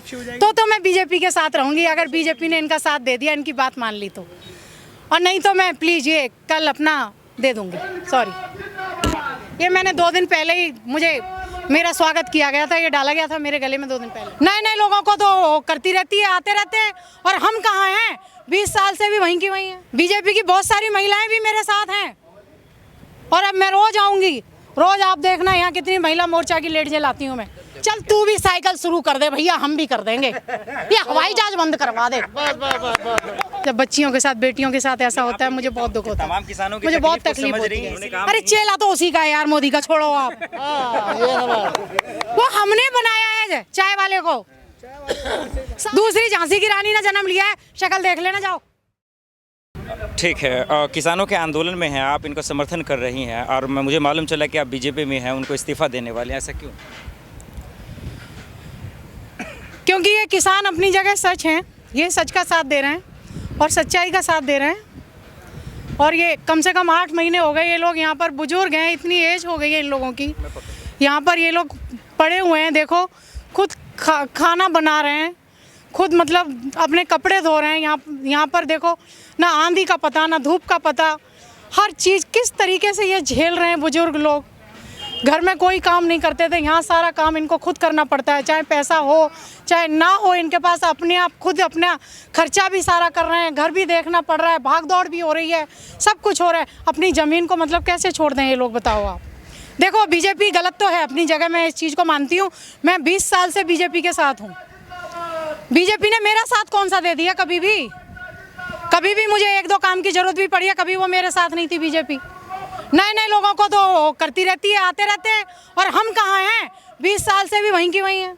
तो मैं बीजेपी के साथ रहूंगी अगर बीजेपी ने इनका साथ दे दिया, इनकी बात मान ली तो। और नहीं तो मैं प्लीज ये कल अपना दे दूंगी। सॉरी, ये मैंने 2 दिन पहले ही मेरा स्वागत किया गया था, ये डाला गया था मेरे गले में 2 दिन पहले। नए नए लोगों को तो करती रहती है, आते रहते हैं, और हम कहाँ हैं? 20 साल से भी वहीं की वहीं हैं। बीजेपी की बहुत सारी महिलाएं भी मेरे साथ हैं और अब मैं रोज आऊंगी। रोज आप देखना यहाँ कितनी महिला मोर्चा की लेडीजें लाती हूँ मैं। चल तू भी साइकिल शुरू कर दे भैया, हम भी कर देंगे। ये हवाई जहाज बंद करवा दे। जब बच्चियों के साथ, बेटियों के साथ ऐसा होता है, मुझे बहुत दुख होता है। तमाम किसानों की मुझे बहुत तकलीफ होती है। अरे चेला तो उसी का है यार, मोदी का। छोड़ो आप, वो हमने बनाया है चाय वाले को। दूसरी झांसी की रानी ने जन्म लिया है, शक्ल देख लेना जाओ। ठीक है, किसानों के आंदोलन में हैं आप, इनको समर्थन कर रही हैं, और मुझे मालूम चला कि आप बीजेपी में हैं, उनको इस्तीफा देने वाले हैं, ऐसा क्यों? क्योंकि ये किसान अपनी जगह सच हैं, ये सच का साथ दे रहे हैं और सच्चाई का साथ दे रहे हैं। और ये कम से कम 8 महीने हो गए ये लोग यहाँ पर, बुजुर्ग हैं, इतनी एज हो गई है इन लोगों की। यहाँ पर ये लोग पड़े हुए हैं, देखो खुद खाना बना रहे हैं, खुद मतलब अपने कपड़े धो रहे हैं। यहाँ पर देखो, ना आंधी का पता, ना धूप का पता, हर चीज़ किस तरीके से ये झेल रहे हैं बुजुर्ग लोग। घर में कोई काम नहीं करते थे, यहाँ सारा काम इनको खुद करना पड़ता है, चाहे पैसा हो चाहे ना हो इनके पास। अपने आप खुद अपना खर्चा भी सारा कर रहे हैं, घर भी देखना पड़ रहा है, भाग दौड़ भी हो रही है, सब कुछ हो रहा है। अपनी ज़मीन को मतलब कैसे छोड़ दें ये लोग, बताओ आप। देखो बीजेपी गलत तो है अपनी जगह, मैं इस चीज़ को मानती हूँ। मैं 20 साल से बीजेपी के साथ हूँ। बीजेपी ने मेरा साथ कौन सा दे दिया? कभी भी मुझे 1-2 काम की जरूरत भी पड़ी है, कभी वो मेरे साथ नहीं थी बीजेपी। नए नए लोगों को तो करती रहती है, आते रहते हैं, और हम कहाँ हैं? 20 साल से भी वहीं की वहीं हैं।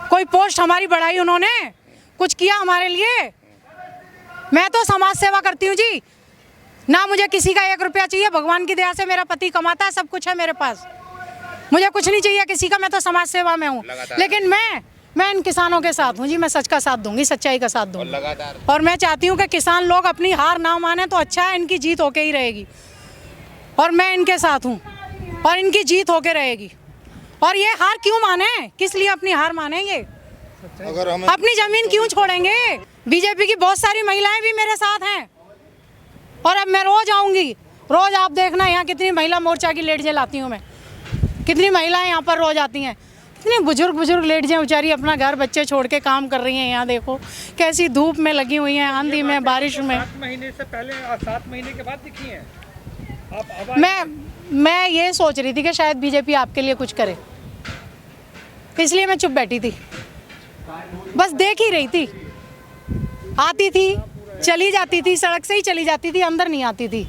कोई पोस्ट हमारी बढ़ाई उन्होंने? कुछ किया हमारे लिए? मैं तो समाज सेवा करती हूँ जी, ना मुझे किसी का 1 रुपया चाहिए। भगवान की दया से मेरा पति कमाता है, सब कुछ है मेरे पास, मुझे कुछ नहीं चाहिए किसी का। मैं तो समाज सेवा में हूँ, लेकिन मैं इन किसानों के साथ हूँ जी। मैं सच का साथ दूंगी, सच्चाई का साथ दूंगी, और मैं चाहती हूँ कि किसान लोग अपनी हार ना माने तो अच्छा है, इनकी जीत होके ही रहेगी। और मैं इनके साथ हूँ और इनकी जीत होके रहेगी। और ये हार क्यों माने? किस लिए अपनी हार मानेंगे? अगर हम अपनी जमीन क्यों छोड़ेंगे? बीजेपी की बहुत सारी महिलाएं भी मेरे साथ हैं और अब मैं रोज आऊंगी। रोज आप देखना यहाँ कितनी महिला मोर्चा की लेडीजें लाती हूँ मैं, कितनी महिलाएं यहाँ पर रोज आती हैं। कितनी बुजुर्ग लेडीजें बेचारी अपना घर बच्चे छोड़ के काम कर रही हैं। यहाँ देखो कैसी धूप में लगी हुई हैं, आंधी में, बारिश में। 7 महीने से पहले और 7 महीने के बाद दिखी हैं आप। मैं ये सोच रही थी कि शायद बीजेपी आपके लिए कुछ करे, इसलिए मैं चुप बैठी थी, बस देख ही रही थी। आती थी, चली जाती थी, सड़क से ही चली जाती थी, अंदर नहीं आती थी।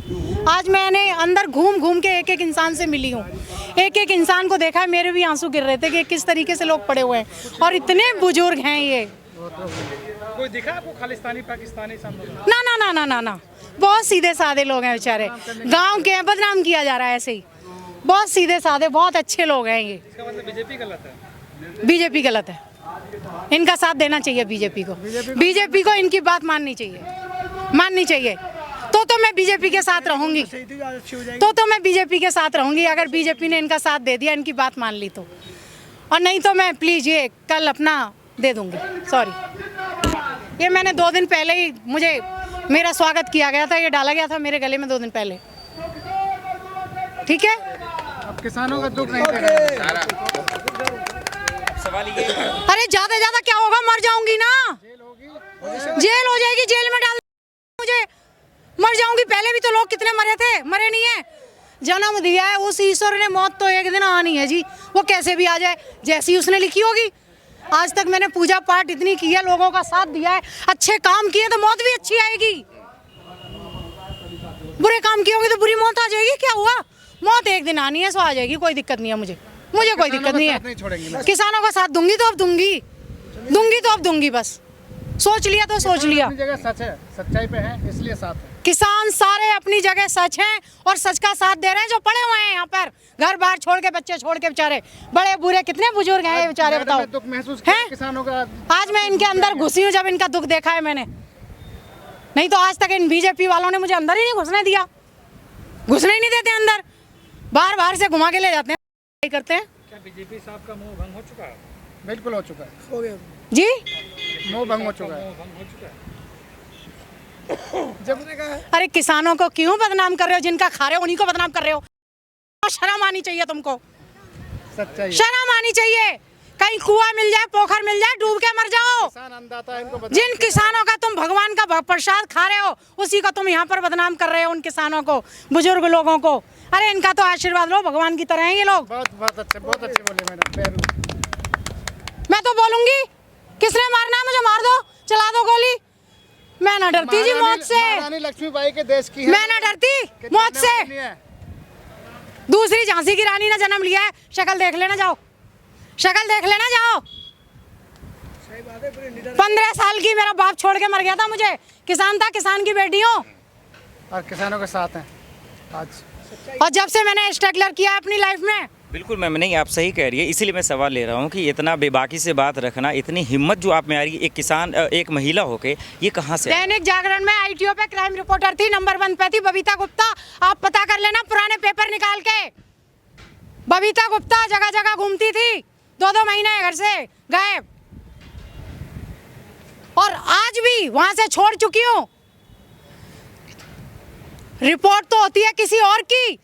आज मैंने अंदर घूम के एक इंसान से मिली हूँ, एक इंसान को देखा है। मेरे भी आंसू गिर रहे थे कि किस तरीके से लोग पड़े हुए हैं, और इतने बुजुर्ग हैं ये। कोई दिखा आपको खालिस्तानी पाकिस्तानी सामने? ना ना ना ना ना ना, बहुत सीधे साधे लोग हैं बेचारे, गांव के हैं, बदनाम किया जा रहा है ऐसे ही। बहुत सीधे साधे, बहुत अच्छे लोग हैं ये। इसका मतलब बीजेपी गलत है? बीजेपी गलत है, इनका साथ देना चाहिए बीजेपी को इनकी बात माननी चाहिए। तो मैं बीजेपी के साथ रहूंगी, तो मैं बीजेपी के साथ रहूंगी अगर बीजेपी ने इनका साथ दे दिया, इनकी बात मान ली तो। और नहीं तो मैं प्लीज ये कल अपना दे दूंगी। सॉरी, ये मैंने 2 दिन पहले ही मेरा स्वागत किया गया था, ये डाला गया था मेरे गले में 2 दिन पहले। ठीक है, अब किसानों का दुख नहीं देख रहे। सवाल ये है, अरे ज्यादा क्या होगा? मर जाऊंगी ना, जेल हो जाएगी, जेल में डाल मुझे, मर जाऊंगी। पहले भी तो लोग कितने मरे थे, मरे नहीं है। जन्म दिया है उस ईश्वर ने, मौत तो एक दिन आनी है जी, वो कैसे भी आ जाए, जैसी उसने लिखी होगी। आज तक मैंने पूजा पाठ इतनी की है, लोगों का साथ दिया है, अच्छे काम किए तो मौत भी अच्छी आएगी। बुरे काम किए होंगे तो बुरी मौत आ जाएगी। क्या हुआ? मौत एक दिन आनी है, सो आ जाएगी, कोई दिक्कत नहीं है मुझे कोई दिक्कत नहीं है। किसानों का साथ दूंगी तो अब दूंगी, बस सोच लिया तो सोच लिया। अपनी जगह सच है, सच्चाई पे है, इसलिए साथ है। किसान सारे अपनी जगह सच हैं और सच का साथ दे रहे हैं। जो पड़े हुए हैं यहाँ पर, घर बार छोड़ के, बच्चे छोड़ के, बेचारे बड़े बुरे, कितने बुजुर्ग हैं ये बेचारे, बताओ। दुख महसूस किया किसानों का। आज मैं इनके अंदर घुसी हूँ जब इनका दुख देखा है मैंने, नहीं तो आज तक इन बीजेपी वालों ने मुझे अंदर ही नहीं घुसने दिया, घुसने ही नहीं देते अंदर, बाहर से घुमा के ले जाते हैं, करते हैं। क्या बीजेपी साहब का मुंह भंग हो चुका है? बिल्कुल हो चुका है, जी मोह भंग हो चुका है। जब अरे किसानों को क्यों बदनाम कर रहे हो? जिनका खा रहे हो उन्हीं को बदनाम कर रहे हो। शर्म आनी चाहिए तुमको, सच्चाई शर्म आनी चाहिए। कहीं कुआं मिल जाए, पोखर मिल जाए, डूब के मर जाओ। किसान अन्नदाता है, इनको बदनाम जिन किसानों का तुम भगवान का प्रसाद खा रहे हो, उसी को तुम यहाँ पर बदनाम कर रहे हो। उन किसानों को, बुजुर्ग लोगों को, अरे इनका तो आशीर्वाद लो, भगवान की तरह हैं ये लोग। बहुत अच्छे बोले मैडम। मैं तो बोलूंगी, किसने मारना है मुझे मार दो, चला दो गोली। मैं ना डरती जी मौत से, महारानी लक्ष्मीबाई के देश की है। मैं ना डरती मौत से। दूसरी झांसी की रानी ने जन्म लिया है, शक्ल देख लेना जाओ, शक्ल देख लेना जाओ। 15 साल की मेरा बाप छोड़ के मर गया था मुझे, किसान था, किसान की बेटी हूँ और किसानों के साथ हैं आज। और जब से मैंने स्ट्रगलर किया है अपनी लाइफ में। बिल्कुल मैम, नहीं आप सही कह रही है, इसीलिए मैं सवाल ले रहा हूँ कि इतना बेबाकी से बात रखना, इतनी हिम्मत जो आप में आ रही है एक किसान, एक महिला होके, ये कहाँ से? दैनिक जागरण में आईटीओ पे क्राइम रिपोर्टर थी, नंबर 1 पे थी बबीता गुप्ता। आप पता कर लेना पुराने पेपर निकाल के। बबीता गुप्ता जगह जगह घूमती थी, 2-2 महीने घर से गायब, और आज भी वहां से छोड़ चुकी हूँ। रिपोर्ट तो होती है किसी और की,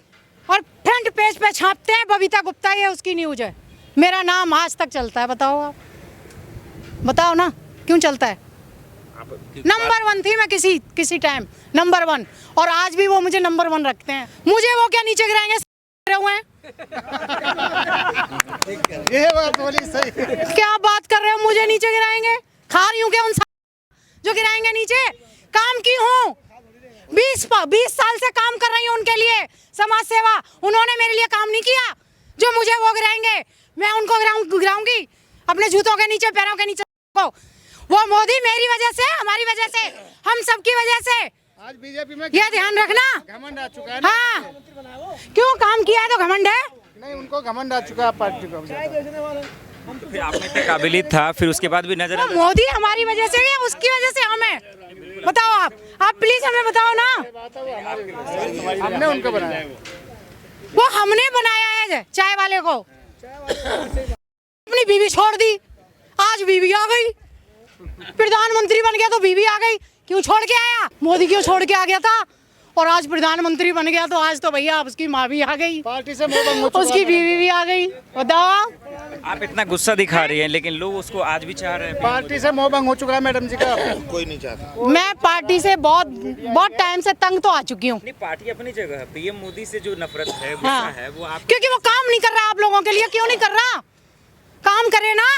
और फ्रंट पेज पे छापते हैं बबीता गुप्ता, ये उसकी न्यूज है। मेरा नाम आज तक चलता है, बताओ आप, बताओ ना क्यों चलता है? नंबर 1 थी मैं किसी टाइम, नंबर 1, और आज भी वो मुझे नंबर 1 रखते हैं। मुझे वो क्या नीचे गिराएंगे हुए हैं? ये बात बोली सही। क्या बात कर रहे हो? मुझे नीचे गिराएंगे? खा रही हूँ क्या उन जो गिराएंगे नीचे? काम की हूँ, 20 साल से काम कर रही हूँ उनके लिए, समाज सेवा। उन्होंने मेरे लिए काम नहीं किया, जो मुझे वो गिराएंगे। मैं उनको गिराऊंगी अपने जूतों के नीचे, पैरों के नीचे को। वो मोदी मेरी वजह से, हमारी वजह से, हम सबकी वजह से। आज बीजेपी में ये ध्यान रखना, घमंड आ चुका है। हाँ, क्यों काम किया है तो घमंड है? नहीं, उनको घमंड आ चुका है पार्टी को। तो फिर आप में इतना काबिलियत था, फिर उसके बाद भी नजर तो मोदी हमारी वजह से या उसकी वजह से हमें? बताओ आप प्लीज हमें बताओ ना। हमने उनको बनाया, वो हमने बनाया है चाय वाले को। अपनी बीवी छोड़ दी, आज बीवी आ गई। प्रधानमंत्री बन गया तो बीवी आ गई। क्यों छोड़ के आया? मोदी क्यों छोड़ के आ गया था? और आज प्रधानमंत्री बन गया तो आज तो भैया उसकी माँ भी आ गई, पार्टी से मोह भंग हो चुका उसकी बीवी भी आ गई। बताओ, आप इतना गुस्सा दिखा रही हैं, लेकिन लोग उसको आज भी चाह रहे हैं। पार्टी से मोह भंग हो चुका है मैडम जी का। कोई नहीं चाहता। मैं पार्टी से बहुत टाइम से तंग तो आ चुकी हूँ। नहीं, पार्टी अपनी जगह है, पीएम मोदी से जो नफरत है, गुस्सा हाँ, है, वो आप क्योंकि वो काम नहीं कर रहा आप लोगों के लिए। क्यों नहीं कर रहा? काम करे ना।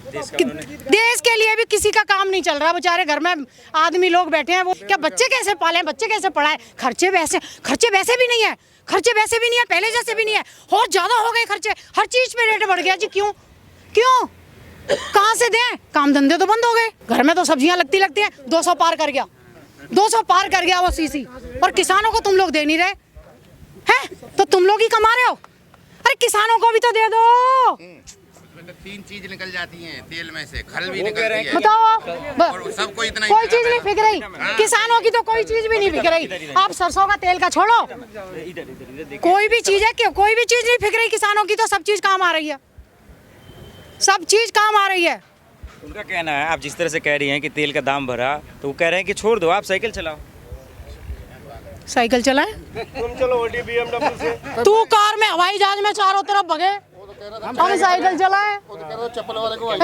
देश के लिए भी किसी का काम नहीं चल रहा। बेचारे घर में आदमी लोग बैठे हैं, वो क्या बच्चे कैसे पालें, बच्चे कैसे पढ़ाएं? खर्चे वैसे भी नहीं है, खर्चे वैसे भी नहीं है, पहले जैसे भी नहीं है, और ज्यादा हो गए खर्चे। हर चीज पे रेट बढ़ गया जी। क्यों क्यों कहाँ से दें? काम धंधे तो बंद हो गए। घर में तो सब्जियां लगती हैं। 200 पार कर गया, 200 पार कर गया वो सीसी। और किसानों को तुम लोग दे नहीं रहे हैं, तो तुम लोग ही कमा रहे हो। अरे किसानों को भी तो दे दो। तो 3 चीज निकल जाती हैं तेल में से, खल भी निकलती है। बताओ, और सबको इतना कोई चीज नहीं बिक रही। किसानों की तो कोई चीज भी नहीं बिक रही। आप सरसों का तेल का छोड़ो, कोई भी चीज है, क्यों कोई भी चीज नहीं बिक रही किसानों की। तो सब चीज काम आ रही है, सब चीज काम आ रही है। उनका कहना है, आप जिस तरह से कह रही हैं कि तेल का दाम बढ़ा, तो वो कह रहे हैं कि छोड़ दो, आप साइकिल चलाओ। साइकिल चलाए तुम चलो BMW से, तू कार में, हवाई जहाज में चारों तरफ भगे, हम साइकिल चलाए। चप्पल वाले को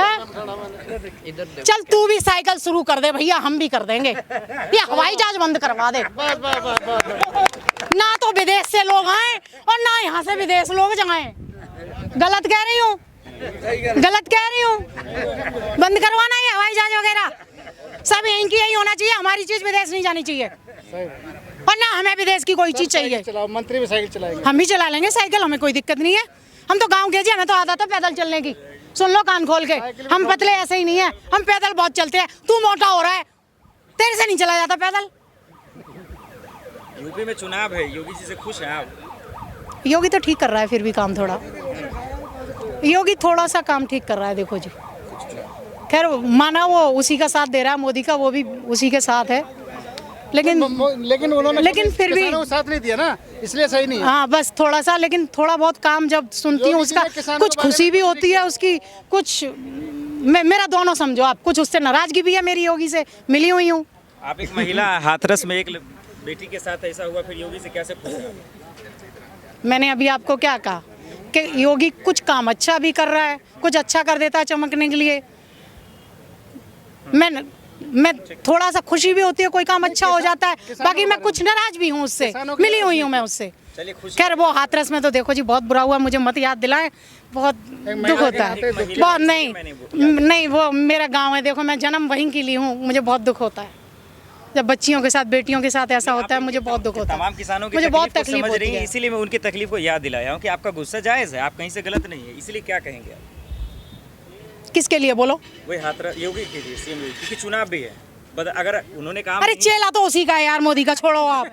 चल तू भी साइकिल शुरू कर दे भैया, हम भी कर देंगे। ये हवाई जहाज बंद करवा दे। ना तो विदेश से लोग आए और ना यहाँ से विदेश लोग जाए। गलत कह रही हूँ, गलत कह रही हूँ। बंद करवाना ये हवाई जहाज वगैरह सब यहीं की यही होना चाहिए। हमारी चीज विदेश नहीं जानी चाहिए, और ना हमें विदेश की कोई चीज चाहिए। चलाओ, मंत्री भी साइकिल चलाएंगे, हम भी चला लेंगे साइकिल, हमें कोई दिक्कत नहीं है। हम तो गांव के जी, हमें तो आदत है पैदल चलने की। सुन लो कान खोल के, हम पतले ऐसे ही नहीं है, हम पैदल बहुत चलते हैं। तू मोटा हो रहा है, तेरे से नहीं चला जाता पैदल। यूपी में चुनाव है, योगी जी से खुश हैं आप? योगी तो ठीक कर रहा है, फिर भी काम थोड़ा, योगी थोड़ा सा काम ठीक कर रहा है। देखो जी, खैर माना वो उसी का साथ दे रहा है मोदी का, वो भी उसी के साथ है। लेकिन उन्होंने लेकिन फिर भी किसानों को साथ नहीं दिया ना, इसलिए सही नहीं है। हाँ बस थोड़ा सा, लेकिन थोड़ा बहुत काम जब सुनती हूँ योगी जी उसका ने किसानों कुछ के बारे खुशी में भी कुछ होती है उसकी, कुछ मेरा दोनों समझो आप, कुछ उससे नाराजगी भी है मेरी, योगी से मिली हुई हूँ। आप एक महिला, हाथरस में एक बेटी के साथ ऐसा हुआ, फिर योगी से कैसे खुश हैं? मैंने अभी आपको क्या कहा कि योगी कुछ काम अच्छा भी कर रहा है, कुछ अच्छा कर देता है चमकने के लिए। मैं थोड़ा सा खुशी भी होती है, कोई काम अच्छा हो जाता है, बाकी मैं कुछ नाराज भी हूँ उससे, मिली हुई हूँ मैं उससे। चलिए खुश खैर वो हाथरस में तो देखो जी बहुत बुरा हुआ, मुझे मत याद दिलाएं, बहुत दुख होता है, बहुत नहीं वो मेरा गांव है, देखो मैं जन्म वहीं की ली हूँ, मुझे बहुत दुख होता है जब बच्चियों के साथ, बेटियों के साथ ऐसा होता है, मुझे बहुत दुख होता है। तमाम किसानों की मुझे बहुत तकलीफ को तकलीफ समझ होती रही हैं, है। इसीलिए मैं उनकी तकलीफ को याद दिलाया हूँ कि आपका गुस्सा जायज़ है, आप कहीं से गलत नहीं है, इसलिए क्या कहेंगे आप? किसके लिए बोलो? वही हाथरस योगी के लिए, सीएम योगी, क्योंकि चुनाव भी है, अगर उन्होंने काम अरे चेला तो उसी का है यार, मोदी का, छोड़ो आप।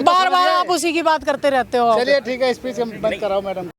बार बार आप उसी की बात करते रहते हो। चलिए ठीक है, स्पीच बंद कराओ मैडम।